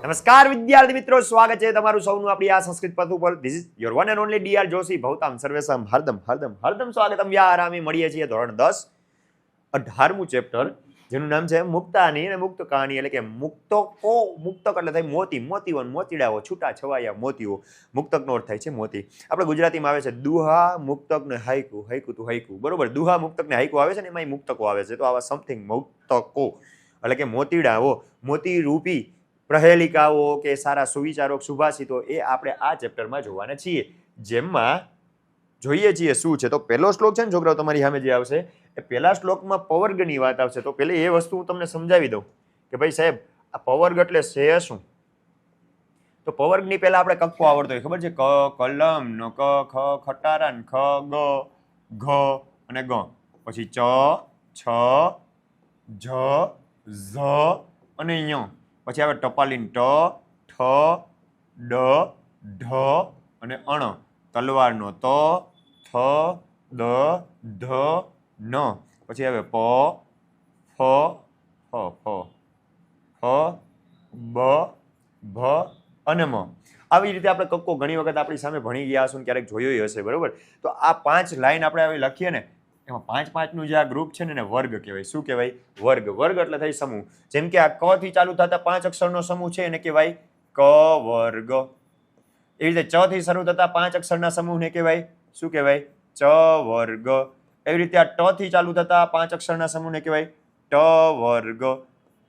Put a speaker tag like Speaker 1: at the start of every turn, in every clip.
Speaker 1: નમસ્કાર વિદ્યાર્થી મિત્રો, સ્વાગત છે તમારું સૌનું આપણી આ સંસ્કૃત પથ ઉપર. This is your one and only D R Joshi. ભવતામ સર્વેશમ હરદમ હરદમ હરદમ સ્વાગતમ. યારામી મળીએ છીએ ધોરણ 10 18મું ચેપ્ટર, જેનું નામ છે મુક્તાની અને મુક્ત કહાની, એટલે કે મુક્તકો. મુક્તક એટલે થાય મોતી, મોતીઓ, મોતીડાઓ, છૂટા છવાયા મોતીઓ. મુક્તકનો અર્થ થાય છે મોતી. આપણે ગુજરાતીમાં આવે છે દુહા, મુક્તક ને હાઈકુ. હાઈકુ તું હાઈકુ, બરોબર. દુહા, મુક્તક ને હાઈકુ આવે છે ને, એમાં મુક્તકો આવે છે. તો આવા સમથિંગ મુક્તકો એટલે કે મોતીડાઓ, મોતી રૂપી પ્રહેલિકાઓ કે સારા સુવિચારો, સુભાષિતો એ આપણે આ ચેપ્ટરમાં જોવાના છીએ. જેમાં જોઈએ છીએ શું છે. તો પહેલો શ્લોક છે ને છોકરાઓ, તમારી સામે જે આવશે એ પહેલા શ્લોકમાં પવર્ગની વાત આવશે. તો પહેલે એ વસ્તુ હું તમને સમજાવી દઉં કે ભાઈ સાહેબ, આ પવર્ગ એટલે છે શું. તો પવર્ગની પહેલા આપણે કક્કો આવડતો હોય, ખબર છે? ક કલમ નો, ક ખ ખટારા, ખ ગ ઘ અને ગ, પછી ચ છ જ ઝ અને ય, પછી આવે ટપાલીન ટ ઠ ડ ઢ અને અણ, તલવારનો ત થ દ ધ ન, પછી આવે પ ફ ફ ફ ફ બ ભ અને મ. આવી રીતે આપણે કક્કો ઘણી વખત આપણી સામે ભણી ગયા હશું, ક્યારેક જોયો હશે, બરોબર. તો આ 5 લાઈન આપણે આવી લખીએ ને, એમાં 5 જે આ ગ્રુપ છે ને એને વર્ગ કહેવાય. શું કહેવાય? વર્ગ. વર્ગ એટલે થાય સમૂહ. જેમ કે આ ક થી ચાલુ થતા 5 અક્ષરનો સમૂહ છે એને કહેવાય ક વર્ગ. એવી રીતે ચ થી શરૂ થતા 5 અક્ષરના સમૂહને કહેવાય શું કહેવાય? ચ વર્ગ. એવી રીતે આ ટ થી ચાલુ થતા 5 અક્ષરના સમૂહને કહેવાય ટ વર્ગ.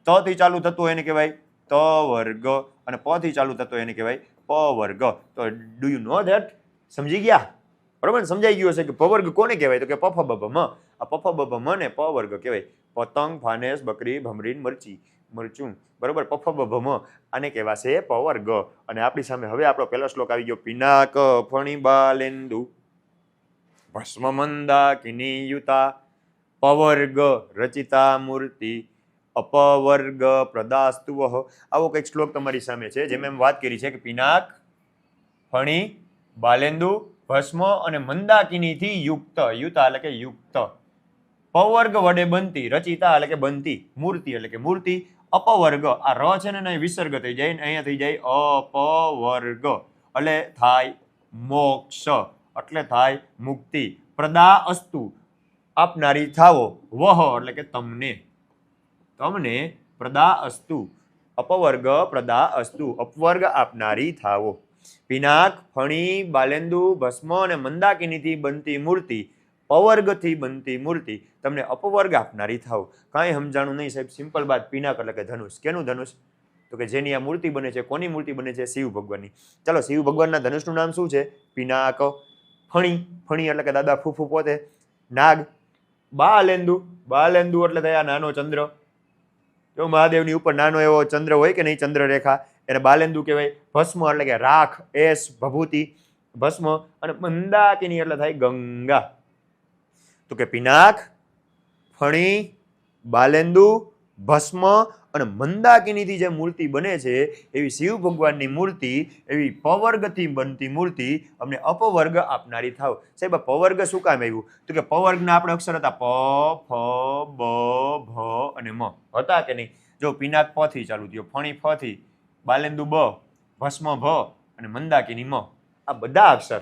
Speaker 1: ત થી ચાલુ થતું હોય એને કહેવાય ત વર્ગ, અને પ થી ચાલુ થતો હોય એને કહેવાય પ વર્ગ. તો ડુ યુ નો ધેટ? સમજી ગયા? બરોબર, સમજાઈ ગયું હશે કે પવર્ગ કોને કહેવાય? તો કે પફ બબ મ. આ પફ બબ મ ને પ વર્ગ કહેવાય. પતંગ, ફાનેસ, બકરી, ભમરીન, મરચી, મરચું, બરોબર. પફ બબ મ આને કહેવાશે પવર્ગ. અને આપણી સામે હવે આપણો પહેલો શ્લોક આવી ગયો. પિનાક ફણિબાલેન્દુ ભસ્મ મંદાકિની યુતા પવર્ગ રચિતા મૂર્તિ અપવર્ગ પ્રદાસ્તુવ. આવો કંઈક શ્લોક તમારી સામે છે, જેમ એમ વાત કરી છે કે પિનાક, ફણી, બાલેન્દુ, ભસ્મ અને મંદાકિનીથી યુક્ત, યુતા એટલે કે યુક્ત, પવર્ગ વડે બનતી, રચિતા એટલે કે બનતી, મૂર્તિ એટલે કે મૂર્તિ, અપવર્ગ, આ ર છે ને અહીં વિસર્ગ થઈ જાય ને અહીંયા થઈ જાય અપવર્ગ, એટલે થાય મોક્ષ, એટલે થાય મુક્તિ. પ્રદા અસ્તુ આપનારી થાવો, વહ એટલે કે તમને, તમને પ્રદા અસ્તુ, અપવર્ગ પ્રદા અસ્તુ, અપવર્ગ આપનારી થાવો. પિનાક, ફણી, બાલેન્દુ, ભસ્મ અને મંદાકિનીથી બનતી મૂર્તિ, પવર્ગથી બનતી મૂર્તિ તમને અપવર્ગ આપનારી થાવ. કાંઈ સમજાણું નહીં સાહેબ, સિમ્પલ બાત. પિનાક એટલે કે ધનુષ. કેનું ધનુષ? તો કે જેની આ મૂર્તિ બને છે. કોની મૂર્તિ બને છે? શિવ ભગવાનની. ચલો, શિવ ભગવાનના ધનુષનું નામ શું છે? પિનાક. ફણી, ફણી એટલે કે દાદા ફૂફુ પોતે. નાગ, બાલેન્દુ, બાલેન્દુ એટલે થયા નાનો ચંદ્ર. તો મહાદેવની ઉપર નાનો એવો ચંદ્ર હોય કે નહીં, ચંદ્રરેખા, એને બાલેન્દુ કહેવાય. ભસ્મ એટલે કે રાખ, એસ, ભભૂતિ, ભસ્મ. અને મંદાકિની એટલે થાય ગંગા. તો કે પિનાક, ફણી, બાલેન્દુ, ભસ્મ અને મંદાકિનીથી જે મૂર્તિ બને છે એવી શિવ ભગવાનની મૂર્તિ, એવી પવર્ગથી બનતી મૂર્તિ અમને અપવર્ગ આપનારી થાવ. સાહેબ, આ પવર્ગ શું કામ આવ્યું? તો કે પવર્ગના આપણે અક્ષર હતા પ, ફ, બ, ભ અને મ હતા કે નહીં? જો પિનાક પ થી ચાલુ થયો, ફણી ફ થી, બાલેન્દુ બ, ભસ્મ ભ અને મંદાકિની મ. આ બધા અક્ષર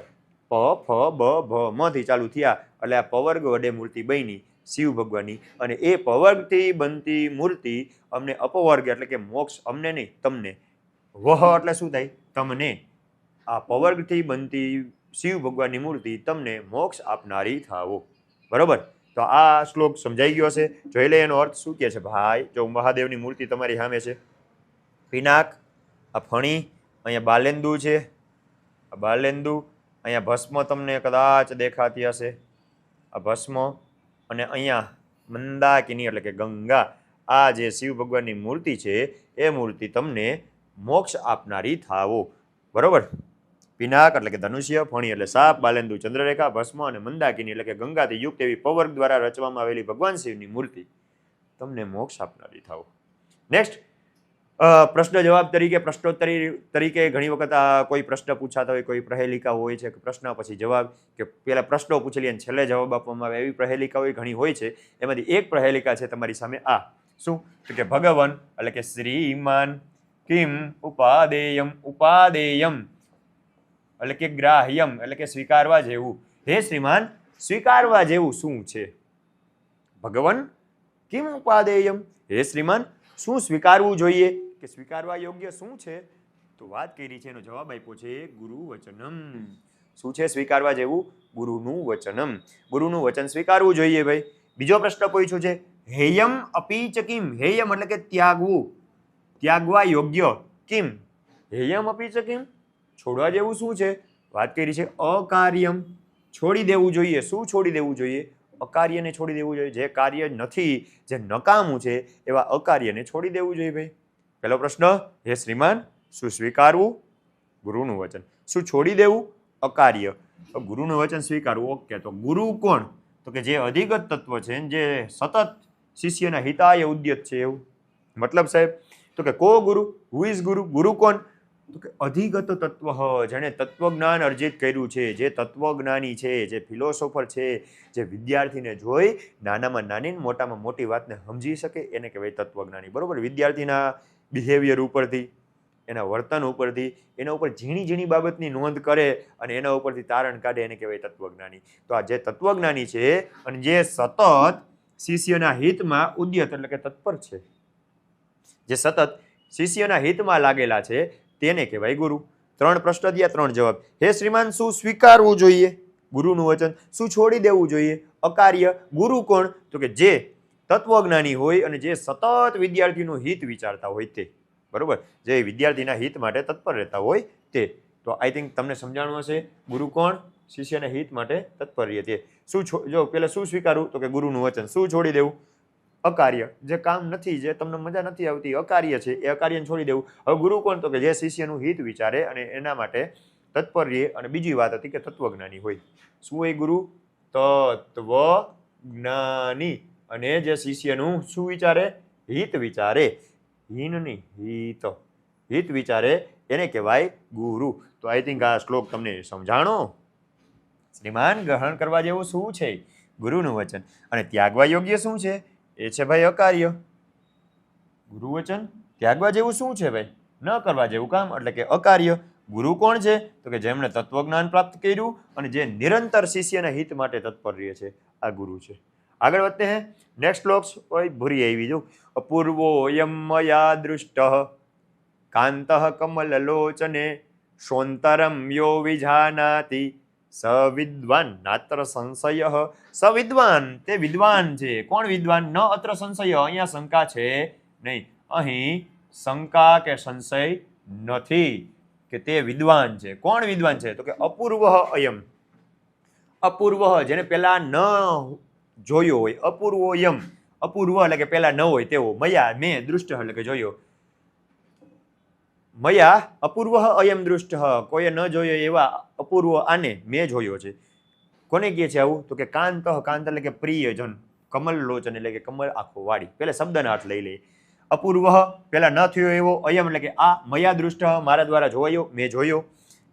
Speaker 1: પ, ફ, બ, ભ, મ થી ચાલુ થયા, એટલે આ પવર્ગ વડે મૂર્તિ બની શિવ ભગવાનની. અને એ પવર્ગથી બનતી મૂર્તિ અમને અપવર્ગ એટલે કે મોક્ષ, અમને નહીં તમને, વહ એટલે શું થાય? તમને. આ પવર્ગથી બનતી શિવ ભગવાનની મૂર્તિ તમને મોક્ષ આપનારી થાવો. બરોબર. તો આ શ્લોક સમજાઈ ગયો હશે. જોઈ લે એનો અર્થ શું કહે છે ભાઈ. જો મહાદેવની મૂર્તિ તમારી સામે છે, પિનાક, આ ફણી, અહીંયા બાલેન્દુ છે, આ બાલેન્દુ, અહીંયા ભસ્મ તમને કદાચ દેખાતી હશે, આ ભસ્મ, અને અહીંયા મંદાકિની એટલે કે ગંગા. આ જે શિવ ભગવાનની મૂર્તિ છે એ મૂર્તિ તમને મોક્ષ આપનારી થાવો. બરોબર. પિનાક એટલે કે ધનુષ્ય, ફણી એટલે સાપ, બાલેન્દુ ચંદ્રરેખા, ભસ્મ અને મંદાકિની એટલે કે ગંગાથી યુક્ત એવી પવર્ગ દ્વારા રચવામાં આવેલી ભગવાન શિવની મૂર્તિ તમને મોક્ષ આપનારી થાવો. નેક્સ્ટ, પ્રશ્ન જવાબ તરીકે, પ્રશ્નોત્તરી તરીકે ઘણી વખત કોઈ પ્રશ્ન પૂછાતા હોય, કોઈ પ્રહેલિકા હોય છે કે પ્રશ્ન પછી જવાબ, કે પહેલા પ્રશ્નો પૂછેલી અને છેલ્લે જવાબ આપવામાં આવે, એવી પ્રહેલિકા હોય ઘણી હોય છે. એમાંથી એક પ્રહેલિકા છે તમારી સામે આ. શું? તો કે ભગવાન એટલે કે શ્રીમાન કિમ ઉપાદેયમ, ઉપાદેયમ એટલે કે ગ્રાહ્યમ એટલે કે સ્વીકારવા જેવું. હે શ્રીમાન, સ્વીકારવા જેવું શું છે? ભગવન કિમ ઉપાદેયમ, હે શ્રીમાન શું સ્વીકારવું જોઈએ કે સ્વીકારવા યોગ્ય શું છે? તો વાત કરી છે, એનો જવાબ આપ્યો છે ગુરુ વચનમ. શું છે સ્વીકારવા જેવું? ગુરુનું વચનમ. ગુરુનું વચન સ્વીકારવું જોઈએ ભાઈ. બીજો પ્રશ્ન પૂછ્યો છે હેયમ અપી ચ કિમ, હેયમ એટલે કે ત્યાગવું, ત્યાગવા યોગ્ય, કિમ હેયમ અપી ચ કિમ છોડવા જેવું શું છે? વાત કરી છે અકાર્યમ, છોડી દેવું જોઈએ. શું છોડી દેવું જોઈએ? અકાર્યને છોડી દેવું જોઈએ. જે કાર્ય નથી, જે નકામું છે એવા અકાર્યને છોડી દેવું જોઈએ ભાઈ. પહેલો પ્રશ્ન, હે શ્રીમાન શું સ્વીકારવું? ગુરુનું વચન. શું છોડી દેવું? અકાર્ય. ગુરુનું વચન સ્વીકારવું. ઓકે, તો ગુરુ કોણ? તો કે જે અધિગત તત્વ છે, જે સતત શિષ્યના હિતાય ઉદ્યત છે એવું. મતલબ સાહેબ, તો કે કો ગુરુ, હુ ઇઝ ગુરુ? ગુરુ કોણ? તો કે અધિગત તત્વ, જેણે તત્વજ્ઞાન અર્જિત કર્યું છે, જે તત્વજ્ઞાની છે, જે ફિલોસોફર છે, જે વિદ્યાર્થીને જોઈ નાનામાં નાની મોટામાં મોટી વાતને સમજી શકે, એને કહેવાય તત્વજ્ઞાની. બરોબર? વિદ્યાર્થીના બિહેવિયર ઉપરથી, એના વર્તન ઉપરથી, એના ઉપર ઝીણી ઝીણી બાબતની નોંધ કરે અને એના ઉપરથી તારણ કાઢે, એને કહેવાય તત્વજ્ઞાની. તો આ જે તત્વજ્ઞાની છે અને જે સતત શિષ્યના હિતમાં ઉદ્યત એટલે કે તત્પર છે, જે સતત શિષ્યના હિતમાં લાગેલા છે, તેને કહેવાય ગુરુ. 3 પ્રશ્ન થયા, 3 જવાબ. હે શ્રીમાન શું સ્વીકારવું જોઈએ? ગુરુનું વચન. શું છોડી દેવું જોઈએ? અકાર્ય. ગુરુ કોણ? તો કે જે તત્વજ્ઞાની હોય અને જે સતત વિદ્યાર્થીનું હિત વિચારતા હોય તે. બરોબર? જે વિદ્યાર્થીના હિત માટે તત્પર રહેતા હોય તે. તો આઈ થિંક તમને સમજાણું હશે. ગુરુ કોણ? શિષ્યના હિત માટે તત્પર રહે તે. શું જો પેલા શું સ્વીકારવું? તો કે ગુરુનું વચન. શું છોડી દેવું? અકાર્ય. જે કામ નથી, જે તમને મજા નથી આવતી, અકાર્ય છે, એ અકાર્યને છોડી દેવું. હવે ગુરુ કોણ? તો કે જે શિષ્યનું હિત વિચારે અને એના માટે તત્પર રહે. અને બીજી વાત હતી કે તત્વજ્ઞાની હોય. શું હોય ગુરુ? તત્વજ્ઞાની. અને જે શિષ્યનું શું વિચારે? હિત વિચારે. હિન નહીં, હિત. હિત વિચારે, એને કહેવાય ગુરુ. તો આઈ થિંક આ શ્લોક તમને સમજાણો. શ્રીમાન ગ્રહણ કરવા જેવું શું છે? ગુરુનું વચન. અને ત્યાગવા યોગ્ય શું છે? એ છે ભાઈ અકાર્ય. ગુરુ વચન ત્યાગવા જેવું શું છે ભાઈ? ન કરવા જેવું કામ એટલે કે અકાર્ય. ગુરુ કોણ છે? તો કે જેમણે તત્વજ્ઞાન પ્રાપ્ત કર્યું અને જે નિરંતર શિષ્યના હિત માટે તત્પર રહે છે, આ ગુરુ છે. આગળ વધતે હે. નેક્સ્ટ શ્લોક ઓય ભૂરી આવી જો. અપૂર્વોયમ મયા દૃષ્ટઃ કાંતઃ કમલલોચને શોંતરમ યો વિજાનાતિ સવિદ્વાન નાત્ર સંશય. સવિદ્વાન, તે વિદ્વાન છે. કોણ વિદ્વાન? ન અત્ર સંશય, અહીંયા શંકા છે નહીં. અહીં શંકા કે સંશય નથી કે તે વિદ્વાન છે. કોણ વિદ્વાન છે? તો કે અપૂર્વ અયમ. અપૂર્વ, જેને પેલા ન જોયો હોય. અપૂર્વોયમ, અપૂર્વ એટલે કે પેલા ન હોય તેવો. મયા, મેં, દૃષ્ટ એટલે કે જોયો. મયા અપૂર્વ અયમ દૃષ્ટ, કોઈએ ન જોયો એવા અપૂર્વ આને મેં જોયો છે. કોને કહે છે આવું? તો કે કાંત, કાંત એટલે કે પ્રિયજન. કમલ લોચન એટલે કે કમળ આંખો વાળી. પેલા શબ્દના અર્થ લઈ લઈએ. અપૂર્વ પેલા ન થયો એવો, અયમ એટલે કે આ, મયા દૃષ્ટ મારા દ્વારા જોવાયો, મેં જોયો.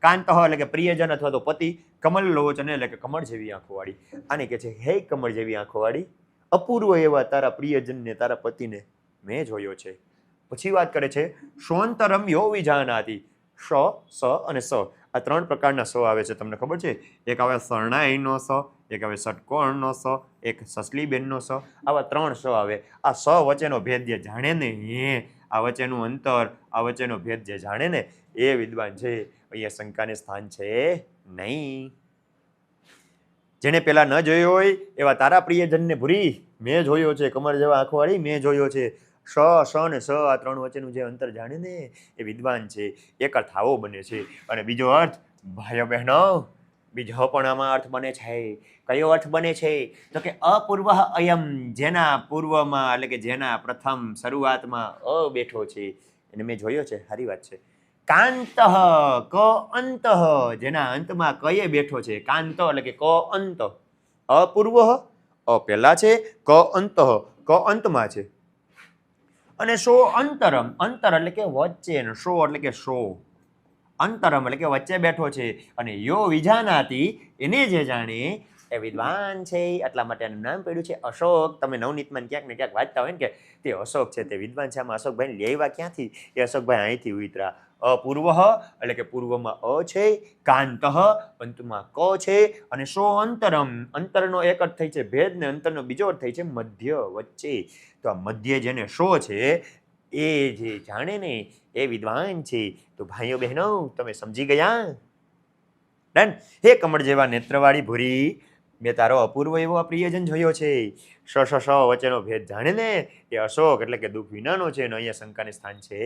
Speaker 1: કાંત એટલે કે પ્રિયજન અથવા તો પતિ. કમલ લોચન એટલે કે કમળ જેવી આંખો વાળી. આને કહે છે હે કમળ જેવી આંખો વાળી, અપૂર્વ એવા તારા પ્રિયજનને, તારા પતિને મેં જોયો છે. પછી વાત કરે છે શોંતરમ યો વિજાનાતિ. શ, સ અને સ, આ 3 પ્રકારના સ આવે છે. તમને ખબર છે? એક આવે શરણાઈનો સ, એક આવે ષટકોણનો સ, એક સસલીબેનનો સ. આવા 3 સ આવે. આ સ વચ્ચેનો ભેદ જે જાણે ને, આ વચ્ચેનું અંતર, આ વચ્ચેનો ભેદ જે જાણે ને, એ વિદ્વાન છે. અહીંયા શંકાને સ્થાન છે નહીં. જેને પેલા ન જોયો હોય એવા તારા પ્રિયજનને ભૂરી મેં જોયો છે. કમર જેવા આંખવાળી મેં જોયો છે. સ, સ ને સ, આ 3 વચ્ચેનું જે અંતર જાણે ને એ વિદ્વાન છે. એક અર્થ આવો બને છે. અને બીજો અર્થ, ભાઈઓ બહેનો, બીજો પણ આમાં અર્થ બને છે. કયો અર્થ બને છે? તો કે અપૂર્વ અયમ, જેના પૂર્વમાં એટલે કે જેના પ્રથમ શરૂઆતમાં અ બેઠો છે, એને મેં જોયો છે. સારી વાત છે. કાંત ક અંત, જેના અંતમાં કયે બેઠો છે. કાંત એટલે કે ક અંત. અપૂર્વ અ પહેલા છે, ક અંત ક અંતમાં છે. અને શો અંતરમ, અંતર એટલે કે વચ્ચે, શો એટલે કે શો. અંતરમ એટલે કે વચ્ચે બેઠો છે. અને યો વિજાનાતિ, એને જે જાણે એ વિદ્વાન છે એટલા માટે એનું નામ પડ્યું છે અશોક. તમે નવનીતમાં ક્યાંક ને ક્યાંક વાંચતા હોય ને કે તે અશોક છે તે વિદ્વાન છે. આમાં અશોકભાઈ લેવા ક્યાંથી? એ અશોકભાઈ અહીંથી ઉતરા. અપૂર્વ એટલે કે પૂર્વમાં અ છે, કાંત અંતમાં ક છે, અને શો અંતરમ. અંતરનો એક અર્થ થાય છે ભેદ ને અંતરનો બીજો અર્થ થાય છે મધ્ય, વચ્ચે. તો આ મધ્ય જેને શો છે એ જે જાણે ને એ વિદ્વાન છે. તો ભાઈઓ બહેનો તમે સમજી ગયા? ડન. હે કમળ જેવા નેત્રવાળી ભૂરી, મેં તારો અપૂર્વ એવો પ્રિયજન જોયો છે. શ વચ્ચેનો ભેદ જાણે ને એ અશોક એટલે કે દુઃખ વિનાનો છે અને અહીંયા શંકાને સ્થાન છે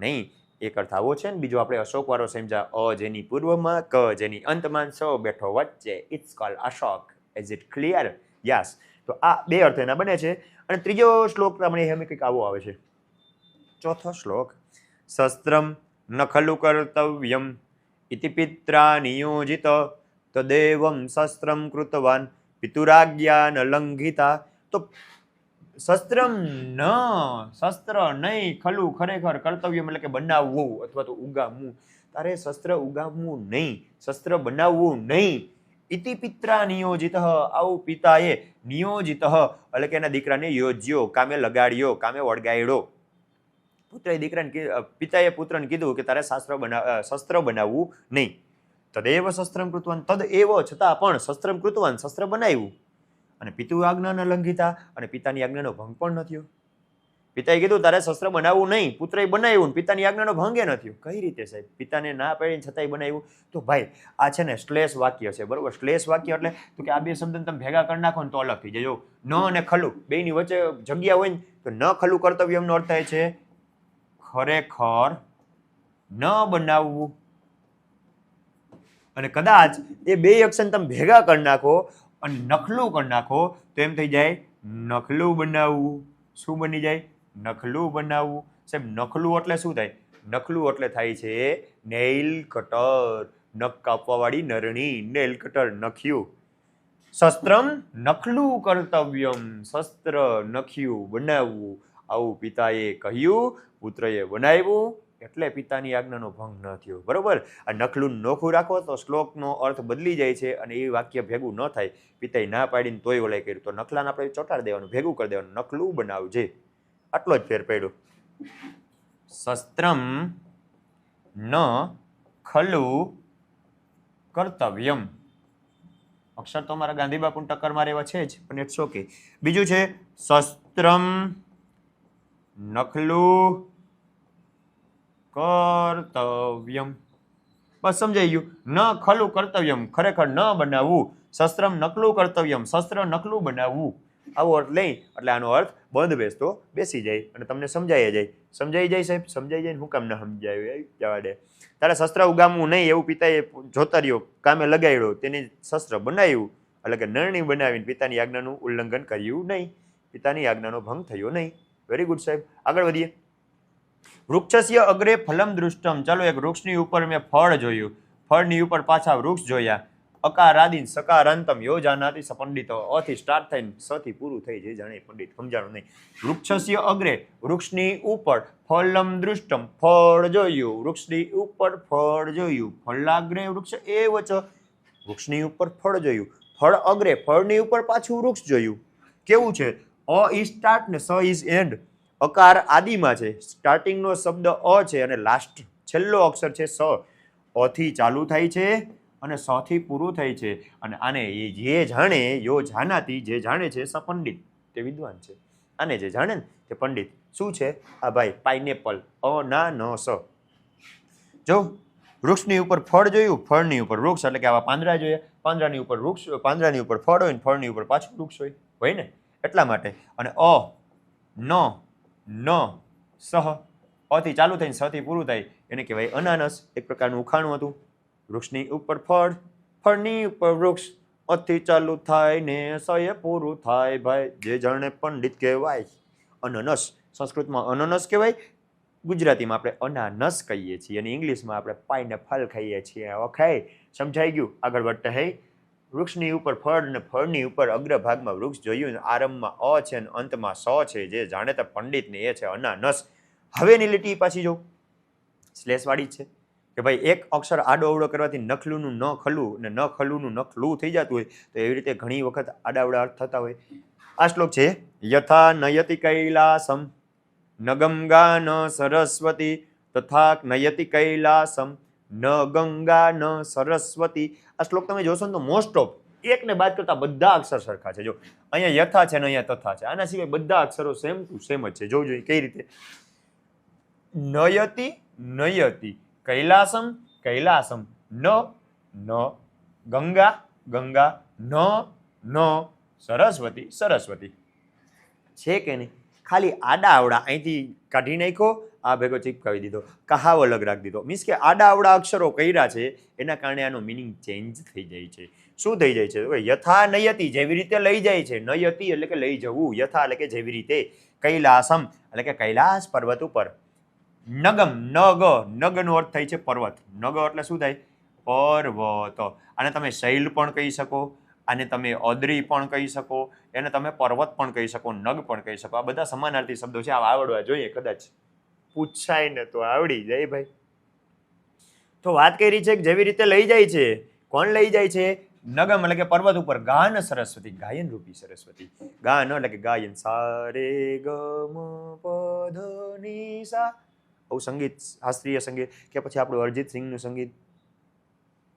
Speaker 1: નહીં. એક અર્થ આવો છે ને બીજો આપણે અશોક વાળો સમજા. અ જેની પૂર્વમાં, ક જેની અંતમાં, સ બેઠો વચ્ચે. It's called Ashok. Is it clear? Yes. તો આ બે અર્થ એના બને છે. અને ત્રીજો શ્લોક આપણે એમ કંઈક આવો આવે છે. ચોથો શ્લોક, શસ્ત્રમ ન ખલુ કર્તવ્યમ ઇતિ પિત્રા નિયોજિત તદેવમ શસ્ત્રમ કૃતવાન પિતુરાજ્ઞા ન લંઘિતા. તો શસ્ત્રમ ન, શસ્ત્ર નહીં, ખલું ખરેખર, કર્તવ્યમ એટલે કે બનાવવું અથવા તો ઉગામવું. તારે શસ્ત્ર ઉગામવું નહીં, શસ્ત્ર બનાવવું નહીં. ઇતિ પિત્રા નિયોજિત, આવું પિતાએ નિયોજિત એટલે કે એના દીકરાને યોજ્યો, કામે લગાડ્યો, કામે વળગાડ્યો. પુત્રએ દીકરાને પિતાએ પુત્રને કીધું કે તારે શસ્ત્ર બનાવવું નહીં. તદેવ શસ્ત્રમ કૃતવાન, તદ એવો છતાં પણ શસ્ત્રમ કૃતવાન, શસ્ત્ર બનાવ્યું. અને પિતુ આજ્ઞા ન લંઘિતા, અને પિતાની આજ્ઞાનો ભંગ પણ ન થયો. પિતાએ કીધું તારે શસ્ત્ર બનાવવું નહીં, પુત્રએ બનાવ્યું, પિતાની આજ્ઞાનો ભંગે ન થયો. કઈ રીતે સાહેબ? પિતાને ના પાડીને છતાંય બનાવ્યું. તો ભાઈ આ છે ને શ્લેષ વાક્ય છે, બરોબર? શ્લેષ વાક્ય એટલે તો કે આ બે શબ્દને તમે ભેગા કરી નાખો ને તો અલગ થઈ જાય. જો ન અને ખલું બેની વચ્ચે જગ્યા હોય ને તો ન ખલું કર્તવ્યમનો અર્થ થાય છે ખરેખર ન બનાવવું. અને કદાચ એ બે અક્ષર તમે ભેગા કરી નાખો અને નખલું કરી નાખો તો એમ થઈ જાય નખલું બનાવવું. શું બની જાય? નખલું બનાવવું. સાહેબ નખલું એટલે શું થાય? નખલું એટલે થાય છે નેઇલ કટર, નખ કાપવા વાળી નરણી, નેઇલ કટર, નખ્યું. શસ્ત્રમ નખલું કર્તવ્યમ, શસ્ત્ર નખ્યું, બનાવવું. આવું પિતાએ કહ્યું, પુત્રએ બનાવ્યું, એટલે પિતાની આજ્ઞાનો ભંગ ન થયો. બરોબર? આ નખલું નોખું રાખો તો શ્લોકનો અર્થ બદલી જાય છે અને એ વાક્ય ભેગું ન થાય. પિતાએ ના પાડીને તોય ઓલાય કર્યું તો નખલાને આપણે ચોટાડી દેવાનું, ભેગું કરી દેવાનું, નખલું બનાવજે. આટલો જ ફેર પડ્યો. શસ્ત્રમ ન ખલુ કર્તવ્યમ. અક્ષર તો મારા ગાંધી બાપુ ટક્કર મારે એવા છે જ, પણ ઇટ્સ ઓકે. બીજું છે શસ્ત્રમ નખલું કર્તવ્યમ. બસ સમજાઈ ગયું. ન ખલું કર્તવ્યમ, ખરેખર ન બનાવવું. શસ્ત્રમ નકલું કર્તવ્યમ, શસ્ત્ર નકલું બનાવવું. આવો અર્થ લઈ એટલે આનો અર્થ બંધ બેસતો બેસી જાય અને તમને સમજાઈ જાય. સમજાઈ જાય સાહેબ? સમજાઈ જાય ને હું કામ ન સમજાય? જવા દે. તારે શસ્ત્ર ઉગામવું નહીં એવું પિતાએ જોતા રહ્યો, કામે લગાડ્યો, તેની શસ્ત્ર બનાવ્યું એટલે કે નરણી બનાવીને પિતાની આજ્ઞાનું ઉલ્લંઘન કર્યું નહીં, પિતાની આજ્ઞાનો ભંગ થયો નહીં. વેરી ગુડ સાહેબ. આગળ વધીએ. વૃક્ષસ્ય અગ્રે ફલમ દૃષ્ટમ. ચાલો એક વૃક્ષની ઉપર મેં ફળ જોયું, ફળની ઉપર પાછા વૃક્ષ જોયા. અકારાદીન સકારાંતમ યોજાનાતિ સપંડિતો. અથી સ્ટાર્ટ થઈને સથી પૂરું થઈ જાય, જાણે પંડિત સમજાણું નહીં. વૃક્ષસ્ય અગ્રે, વૃક્ષની ઉપર, ફલમ દૃષ્ટમ, ફળ જોયું, વૃક્ષની ઉપર ફળ જોયું. ફલાગ્રે વૃક્ષ એવ ચ, વૃક્ષની ઉપર ફળ જોયું, ફળ અગ્રે, ફળની ઉપર પાછું વૃક્ષ જોયું. કેવું છે? અ ઇઝ સ્ટાર્ટ ને સ ઇઝ એન્ડ. અકાર આદિમાં છે, સ્ટાર્ટિંગનો શબ્દ અ છે અને લાસ્ટ છેલ્લો અક્ષર છે સ. અથી ચાલુ થાય છે અને સ થી પૂરું થાય છે. અને આને જે જાણે યો જાનાતી, જે જાણે છે સ પંડિત, તે વિદ્વાન છે. આને જે જાણે ને તે પંડિત. શું છે આ ભાઈ? પાઇનેપલ. અ ના ન સ. જો વૃક્ષની ઉપર ફળ જોયું, ફળની ઉપર વૃક્ષ એટલે કે આવા પાંદડા જોયા, પાંદડાની ઉપર વૃક્ષ, પાંદડાની ઉપર ફળ હોય ને ફળની ઉપર પાછું વૃક્ષ હોય ને એટલા માટે. અને અ ન ન સહ, અથી ચાલુ થઈને સથી પૂરું થાય એને કહેવાય અનાનસ. એક પ્રકારનું ઉખાણું હતું. વૃક્ષની ઉપર ફળ, ફળની ઉપર વૃક્ષ, અથી ચાલુ થાય ને સએ પૂરું થાય. ભાઈ જે જાણે પંડિત કહેવાય. અનનસ સંસ્કૃતમાં અનનસ કહેવાય, ગુજરાતીમાં આપણે અનાનસ કહીએ છીએ અને ઇંગ્લિશમાં આપણે પાઇનેપલ ખાઈએ છીએ. ઓકે, સમજાઈ ગયું? આગળ વધતા હે. વૃક્ષની ઉપર ફળ અને ફળની ઉપર અગ્રભાગમાં વૃક્ષ જોયું, આરંભમાં અ છે અને અંતમાં સ છે. જે જાણે તે પંડિત ને એ છે અનાનસ. હવેની લીટી પાછી જો શ્લેષવાળી છે. કે ભાઈ એક અક્ષર આડો અવળો કરવાથી નખલુંનું ન ખલું ને ન ખલુંનું નખલું થઈ જતું હોય તો એવી રીતે ઘણી વખત આડાવડા અર્થ થતા હોય. આ શ્લોક છે યથા નયતિ કૈલાસમ ન ગંગા ન સરસ્વતી તથા નયતિ કૈલાસમ ન ગંગા ન સરસ્વતી. આ શ્લોક તમે જોશો ને તો મોસ્ટ ઓફ એકને બાદ કરતા બધા અક્ષર સરખા છે. જો અહીંયા યથા છે ને અહીંયા તથા છે, આના સિવાય બધા અક્ષરો સેમ ટુ સેમ જ છે. જોવું જોઈએ કઈ રીતે. નયતિ નયતિ કૈલાસમ કૈલાસમ ન ગંગા ગંગા ન સરસ્વતી સરસ્વતી. છે કે નહીં? ખાલી આડા આવડા અહીંથી કાઢી નાખ્યો, આ ભેગો ચીપકાવી દીધો, કહાવ અલગ રાખી દીધો. મીન્સ કે આડા આવડા અક્ષરો કર્યા છે એના કારણે આનો મિનિંગ ચેન્જ થઈ જાય છે. શું થઈ જાય છે? યથા નયતિ જેવી રીતે લઈ જાય છે, નયતિ એટલે કે લઈ જવું, યથા એટલે કે જેવી રીતે, કૈલાસમ એટલે કે કૈલાસ પર્વત ઉપર, નગમ નગનો અર્થ થાય છે પર્વત. નગ એટલે શું થાય? પર્વત. આને તમે શૈલ પણ કહી શકો, આને તમે અદ્રી પણ કહી શકો, એને તમે પર્વત પણ કહી શકો, નગ પણ કહી શકો. આ બધા સમાનાર્થી શબ્દો છે. આ આવડવા જોઈએ, કદાચ પૂછાય ને તો આવડી જાય ભાઈ. તો વાત કરી છે કે જેવી રીતે લઈ જાય છે. કોણ લઈ જાય છે? નગમ એટલે કે પર્વત ઉપર, ગાન સરસ્વતી ગાયન રૂપી સરસ્વતી. ગાન એટલે કે ગાયન, સા રે ગ મ પ ધ ની સા. આવું સંગીત, શાસ્ત્રીય સંગીત કે પછી આપણું અરિજીત સિંહનું સંગીત,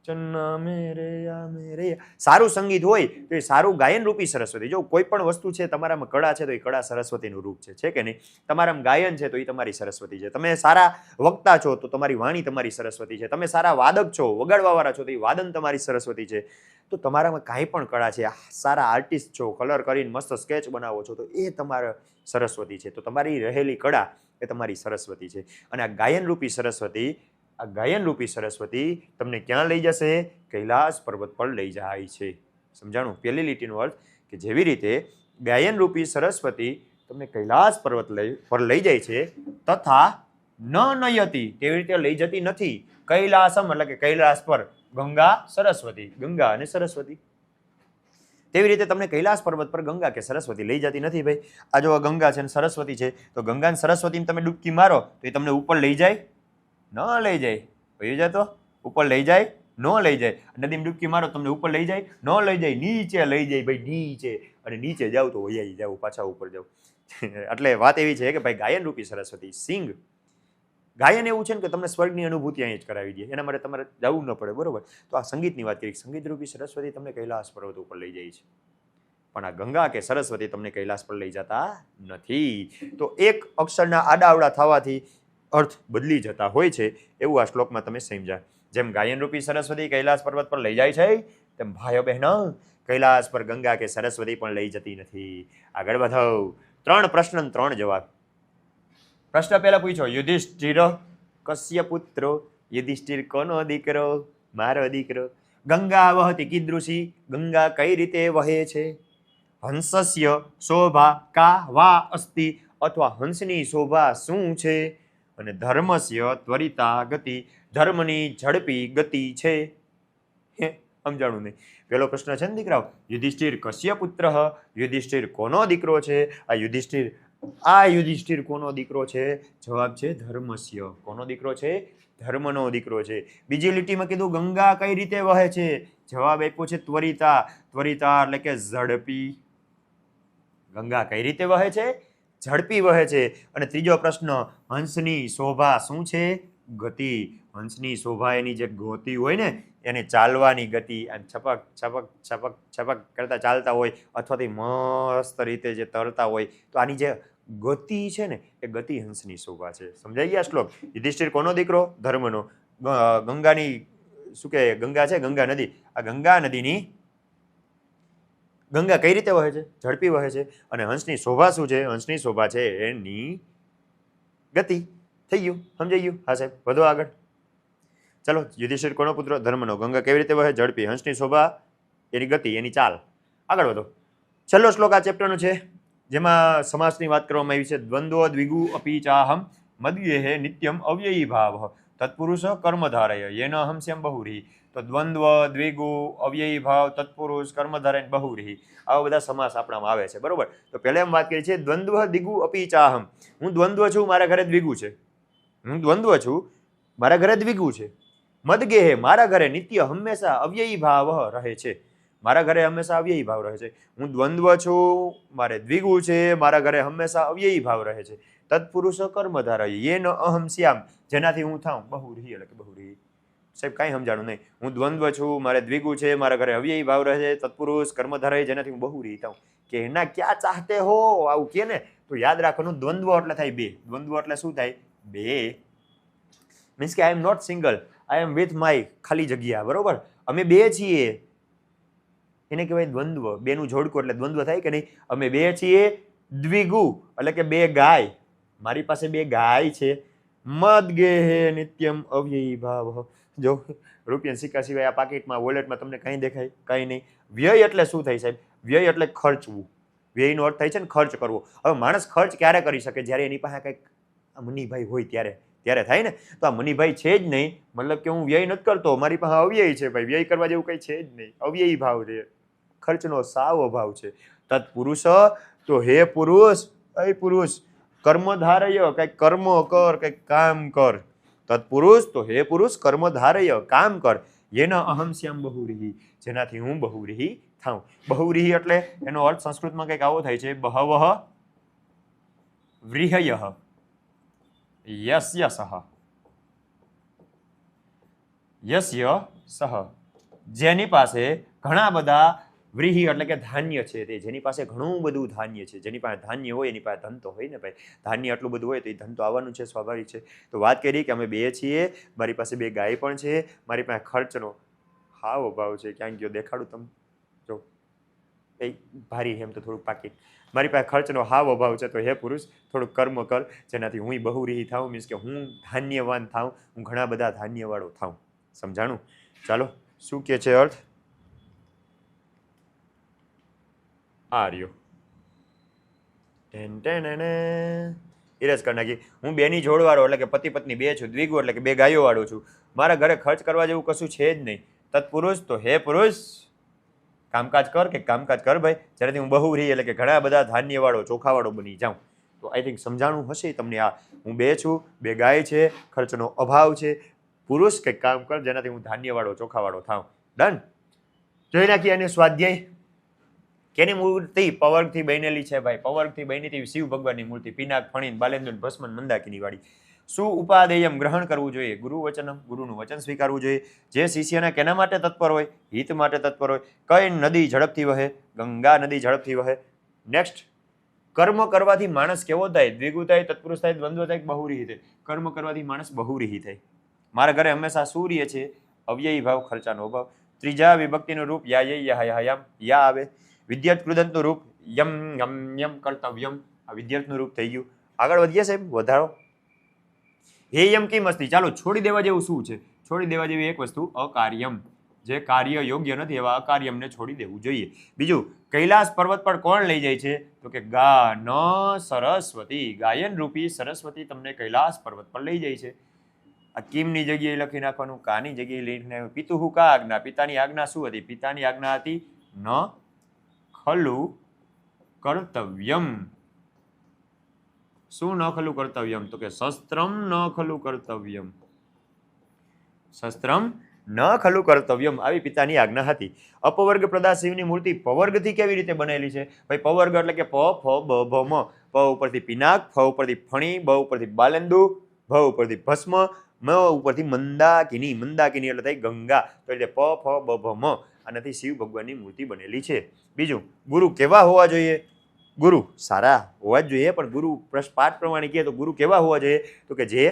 Speaker 1: ચન્ના મેરે યા મેરે, સારું સંગીત હોય તો એ સારું ગાયન રૂપી સરસ્વતી. જો કોઈ પણ વસ્તુ છે તમારામાં કળા છે તો એ કળા સરસ્વતીનું રૂપ છે કે નહીં? તમારામાં ગાયન છે તો એ તમારી સરસ્વતી છે. તમે સારા વક્તા છો તો તમારી વાણી તમારી સરસ્વતી છે. તમે સારા વાદક છો, વગાડવાવાળા છો તો એ વાદન તમારી સરસ્વતી છે. તો તમારામાં કાંઈ પણ કળા છે, સારા આર્ટિસ્ટ છો, કલર કરીને મસ્ત સ્કેચ બનાવો છો તો એ તમારા સરસ્વતી છે. તો તમારી રહેલી કળા એ તમારી સરસ્વતી છે. અને આ ગાયન રૂપી સરસ્વતી, આ ગાયન રૂપી સરસ્વતી તમને ક્યાં લઈ જશે? કૈલાસ પર્વત પર લઈ જાય છે. સમજાણું? પહેલી લીટીનો અર્થ કે જેવી રીતે ગાયન રૂપી સરસ્વતી તમને કૈલાસ પર્વત પર લઈ જાય છે, તથા ન નયતિ તેવી રીતે લઈ જતી નથી. કૈલાસમ એટલે કે કૈલાસ પર, ગંગા સરસ્વતી, ગંગા અને સરસ્વતી. તેવી રીતે તમને કૈલાસ પર્વત પર ગંગા કે સરસ્વતી લઈ જતી નથી. ભાઈ આ જો ગંગા છે અને સરસ્વતી છે, તો ગંગા અને સરસ્વતીમાં તમે ડૂબકી મારો તો એ તમને ઉપર લઈ જાય? ન લઈ જાય. વયું જાય તો ઉપર લઈ જાય? ન લઈ જાય. નદીમાં ડૂબકી મારો તમને ઉપર લઈ જાય? ન લઈ જાય. નીચે લઈ જાય ભાઈ, નીચે. અને નીચે જાવ તો વૈયાઈ જાવ, પાછા ઉપર જાવ. એટલે વાત એવી છે કે ભાઈ ગાયન રૂપી સરસ્વતી, સિંગ. ગાયન એવું છે ને કે તમને સ્વર્ગની અનુભૂતિ અહીં જ કરાવી દે, એના માટે તમારે જવું ન પડે. બરોબર? તો આ સંગીતની વાત કરી, સંગીત રૂપી સરસ્વતી તમને કૈલાસ પર્વત ઉપર લઈ જાય છે, પણ આ ગંગા કે સરસ્વતી તમને કૈલાસ પર લઈ જતા નથી. તો એક અક્ષરના આડાઅવળા થવાથી અર્થ બદલી જતા હોય છે, એવું આ શ્લોકમાં તમે સમજ્યા. જેમ ગાયન રૂપી સરસ્વતી કૈલાસ પર્વત પર લઈ જાય છે, તેમ ભાઈઓ બહેનો કૈલાસ પર ગંગા કે સરસ્વતી પણ લઈ જતી નથી. આગળ વધો. 3 પ્રશ્ન 3 જવાબ. પ્રશ્ન પહેલા પૂછો, યુધિષ્ઠિર કસ્ય પુત્રો? યુધિષ્ઠિર કોનો દીકરો? મારો દીકરો. ગંગા વહતી કીદૃશી? ગંગા કઈ રીતે વહે છે? હંસસ્ય શોભા કા વા અસ્તિ? અથવા હંસની શોભા શું છે? અને ધર્મસ્ય ત્વરિતા ગતિ? ધર્મની ઝડપી ગતિ છે. સમજાણું નહીં? પેલો પ્રશ્ન છે ને દીકરાઓ, યુધિષ્ઠિર કસ્ય પુત્ર? યુધિષ્ઠિર કોનો દીકરો છે? આ યુધિષ્ઠિર કોનો દીકરો છે? જવાબ છે ધર્મસ્ય. કોનો દીકરો છે? ધર્મનો દીકરો છે. બીજી લીટીમાં કીધું ગંગા કઈ રીતે વહે છે? જવાબ આપ્યો છે ત્વરિતા. ત્વરિતા એટલે કે ઝડપી. ગંગા કઈ રીતે વહે છે? ઝડપી વહે છે. અને ત્રીજો પ્રશ્ન, હંસની શોભા શું છે? ગતિ. હંસની શોભા એની જે ગતિ હોય ને, એને ચાલવાની ગતિ, છપક છપક છપક છપક કરતા ચાલતા હોય, અથવા તો મસ્ત રીતે જે તરતા હોય, તો આની જે ગતિ છે ને એ ગતિ હંસની શોભા છે. સમજાઈ ગયા શ્લોક? યુધિષ્ઠિર કોનો દીકરો? ધર્મનો. ગંગાની શું કે ગંગા છે, ગંગા નદી. આ ગંગા નદીની ગંગા કઈ રીતે વહે છે? ઝડપી વહે છે. અને હંસની શોભા શું છે? હંસની શોભા છે એની ગતિ. થઈ ગયું? સમજાઈ ગયું? હા સાહેબ, વધો આગળ. ચલો, યુધિષ્ઠિર કોનો પુત્ર? ધર્મનો. ગંગા કેવી રીતે વહે? ઝડપી. હંસની શોભા એની ગતિ, એની ચાલ. આગળ વધો. છેલ્લો શ્લોક આ ચેપ્ટરનો છે, જેમાં સમાસની વાત કરવામાં આવી છે. દ્વંદ્વ દ્વિગુ અપી ચાહમ મદ્યેહે નિત્યમ અવ્યયી ભાવ તત્પુરુષ કર્મધારય યેન હંસ્યમ બહુરી. તો દ્વંદ્વ, દ્વિગુ, અવ્યયી ભાવ, તત્પુરુષ, કર્મધારય, બહુરી, આવા બધા સમાસ આપણામાં આવે છે. બરોબર? તો પહેલા એમ વાત કરી છે, દ્વંદ્વ દ્વિગુ અપી ચાહમ. હું દ્વંદ્વ છું, મારા ઘરે દ્વિગુ છે. હું દ્વંદ્વ છું, મારા ઘરે દ્વિગુ છે. મદગેહે મારા ઘરે નિત્ય હંમેશા અવ્યયી ભાવ રહે છે. મારા ઘરે હંમેશા અવ્યયી ભાવ રહે છે. હું દ્વંદ્વ છું, મારે દ્વિગુ છે, મારા ઘરે હંમેશા અવ્યયી ભાવ રહે છે. તત્પુરુષ કર્મધારય યેન અહમ શ્યામ, જેનાથી હું થાઉં બહુરીહી એટલે કે બહુરીહી. સાહેબ કાંઈ સમજાણું નહીં. હું દ્વંદ્વ છું, મારે દ્વિગુ છે, મારા ઘરે અવ્યયી ભાવ રહે છે, તત્પુરુષ કર્મધારય જેનાથી હું બહુરીહી થાઉં. કે એના ક્યાં ચાહતે હો આવું કે ને તો યાદ રાખવાનું દ્વંદ્વ એટલે થાય બે. દ્વંદ્વ એટલે શું થાય? બે. મીન્સ કે I am not single, I am with my ખાલી જગ્યા. બરોબર, અમે બે છીએ એને કહેવાય દ્વંદ્વ. બેનું જોડકું એટલે દ્વંદ્વ થાય કે નહીં? અમે બે છીએ. દ્વિગુ એટલે કે બે ગાય, મારી પાસે બે ગાય છે. મદગેહે નિત્યમ અવ્યયી ભાવ. જો રૂપિયા સિક્કા સિવાય આ પાકીટમાં વોલેટમાં તમને કંઈ દેખાય? કંઈ નહીં. વ્યય એટલે શું થાય સાહેબ? વ્યય એટલે ખર્ચવું. વ્યયનો અર્થ થાય છે ને ખર્ચ કરવો. હવે માણસ ખર્ચ ક્યારે કરી શકે? જ્યારે એની પાસે કંઈક મનીભાઈ હોય ત્યારે થાય ને. તો આ મનીભાઈ છે જ નહીં, મતલબ કે હું વ્યય નથી કરતો, મારી પાસે અવ્યય છે ભાઈ. વ્યય કરવા જેવું કંઈ છે જ નહીં, અવ્યયી ભાવ છે, ખર્ચનો સાવ અભાવ છે. તત્પુરુષ તો હે પુરુષ, એ પુરુષ કર્મધારય, કંઈક કર્મ કર, કંઈક કામ કર. તત્પુરુષ તો હે પુરુષ કર્મધારય, કામ કર. યેના અહમ શ્યામ બહુરીહી, જેનાથી હું બહુરીહી થાઉં. બહુરીહી એટલે એનો અર્થ સંસ્કૃતમાં કંઈક આવો થાય છે, બહવઃ વ્રીહયઃ યસ્ય સહ. યસ્ય સહ, જેની પાસે ઘણા બધા, વ્રીહી એટલે કે ધાન્ય છે, તે જેની પાસે ઘણું બધું ધાન્ય છે. જેની પાસે ધાન્ય હોય એની પાસે ધન તો હોય ને ભાઈ. ધાન્ય આટલું બધું હોય તો એ ધન તો આવવાનું છે, સ્વાભાવિક છે. તો વાત કરી કે અમે બે છીએ, મારી પાસે બે ગાય પણ છે, મારી પાસે ખર્ચનો હાવ અભાવ છે. ક્યાંક ગયો દેખાડું તમને? જો એ ભારી એમ તો થોડુંક પાકીટ. મારી પાસે ખર્ચનો હાવ અભાવ છે, તો હે પુરુષ થોડુંક કર્મ કર, જેનાથી હું બહુરીહી થાઉં. મીન્સ કે હું ધાન્યવાન થાઉં, હું ઘણા બધા ધાન્યવાળો થાઉં. સમજાણું? ચાલો, શું કે છે અર્થ? આ રહ્યો ઇરેજ કરી નાખી. હું બેની જોડવાળો એટલે કે પતિ પત્ની બે છું. દ્વિગુ એટલે કે બે ગાયો વાળો છું. મારા ઘરે ખર્ચ કરવા જેવું કશું છે જ નહીં. તત્પુરુષ તો હે પુરુષ કામકાજ કર, કે કામકાજ કર ભાઈ, જેનાથી હું બહુરીહી એટલે કે ઘણા બધા ધાન્યવાળો, ચોખાવાળો બની જાઉં. તો આઈ થિંક સમજાણું હશે તમને. આ હું બે છું, બે ગાય છે, ખર્ચનો અભાવ છે. પુરુષ કંઈક કામ કર, જેનાથી હું ધાન્યવાળો, ચોખાવાળો થાઉં. ડન. જોઈ નાખીએ અને સ્વાધ્યાય. કેની મૂર્તિ? પવર્ગથી બનેલી છે ભાઈ. પવર્ગથી બની હતી શિવ ભગવાનની મૂર્તિ. પિનાક, ફણીન, બાલેન્દ્ર, ભસ્મન, મંદાકિની વાળી. શું ઉપાદેયમ ગ્રહણ કરવું જોઈએ? ગુરુ વચનમ, ગુરુનું વચન સ્વીકારવું જોઈએ. જે શિષ્યને કેના માટે તત્પર હોય? હિત માટે તત્પર હોય. કઈ નદી ઝડપથી વહે? ગંગા નદી ઝડપથી વહે. નેક્સ્ટ, કર્મ કરવાથી માણસ કેવો થાય? દ્વિગુ થાય, તત્પુરુષ થાય, દ્વંદ્વ થાય, બહુરીહી થાય. કર્મ કરવાથી માણસ બહુરીહી થાય. મારા ઘરે હંમેશા સૂર્ય છે, અવ્યયી ભાવ, ખર્ચાનો અભાવ. ત્રીજા વિભક્તિનું રૂપ યામ આવે. વિદ્યાર્થ કૃદંતનું રૂપ યમ યમ યમ કર્તવ્યમ. આ વિદ્યાર્થનું રૂપ થઈ ગયું. આગળ વધીએ સાહેબ, વધારો. હેયમ કિમ અસ્તિ. ચાલો, છોડી દેવા જેવું શું છે? છોડી દેવા જેવી એક વસ્તુ અકાર્યમ. જે કાર્ય યોગ્ય નથી એવા અકાર્યમને છોડી દેવું જોઈએ. બીજું, કૈલાસ પર્વત પર કોણ લઈ જાય છે? તો કે ગા ન સરસ્વતી. ગાયન રૂપી સરસ્વતી તમને કૈલાસ પર્વત પર લઈ જાય છે. આ કિમની જગ્યાએ લખી નાખવાનું, કાની જગ્યાએ લઈને. પિતુહુ કા આજ્ઞા. પિતાની આજ્ઞા શું હતી? પિતાની આજ્ઞા હતી ન ખલુ કર્તવ્યમ. શું ન ખલુ કર્તવ્યમ? તો કે શસ્ત્રમ ન ખલુ કર્તવ્યમ. શસ્ત્રમ ન ખલુ કર્તવ્યમ. આવી પિતાની આજ્ઞા હતી. અપવર્ગ પ્રદા શિવની મૂર્તિ પવર્ગથી કેવી રીતે બનેલી છે? ભાઈ પવર્ગ એટલે કે પ, ફ, બ, ભ, મ. પ ઉપરથી પિનાક, ફ ઉપરથી ફણી, બ ઉપરથી બાલેન્દુ, ભ ઉપરથી ભસ્મ, મ ઉપરથી મંદાકિની. મંદાકિની એટલે થઈ ગંગા. તો એટલે પ, ફ, બ, ભ, મ. આનાથી શિવ ભગવાનની મૂર્તિ બનેલી છે. બીજું, ગુરુ કેવા હોવા જોઈએ? ગુરુ સારા હોવા જ જોઈએ, પણ ગુરુ પાઠ પ્રમાણે કહે તો ગુરુ કેવા હોવા જોઈએ? તો કે જે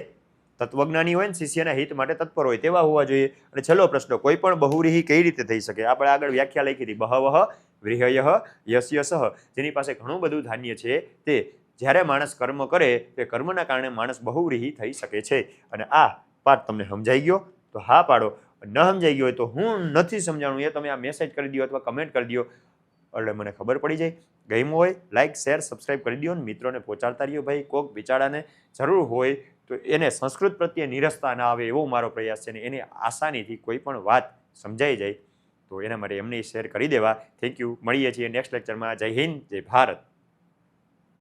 Speaker 1: તત્વજ્ઞાની હોય ને, શિષ્યના હિત માટે તત્પર હોય તેવા હોવા જોઈએ. અને છેલ્લો પ્રશ્ન, કોઈ પણ બહુરીહી કઈ રીતે થઈ શકે? આપણે આગળ વ્યાખ્યા લખી હતી, બહવઃ વ્રીહયઃ યસ્ય સહ. જેની પાસે ઘણું બધું ધાન્ય છે, તે જ્યારે માણસ કર્મ કરે તે કર્મના કારણે માણસ બહુરીહી થઈ શકે છે. અને આ પાઠ તમને સમજાઈ ગયો તો હા પાડો. ન સમજાઈ ગયો હોય તો હું નથી સમજાણું એ તમે આ મેસેજ કરી દો અથવા કમેન્ટ કરી દો, એટલે મને ખબર પડી જાય. ગમ્યું હોય લાઈક, શેર, સબસ્ક્રાઇબ કરી દો. મિત્રોને પહોંચાડતા રહ્યો ભાઈ. કોક બિચારાને જરૂર હોય તો એને સંસ્કૃત પ્રત્યે નિરસતા ના આવે એવો મારો પ્રયાસ છે. ને એને આસાનીથી કોઈ પણ વાત સમજાઈ જાય તો એના માટે એમને શેર કરી દેવા. Thank you. મળીએ છીએ નેક્સ્ટ લેક્ચરમાં. જય હિન્દ, જય ભારત.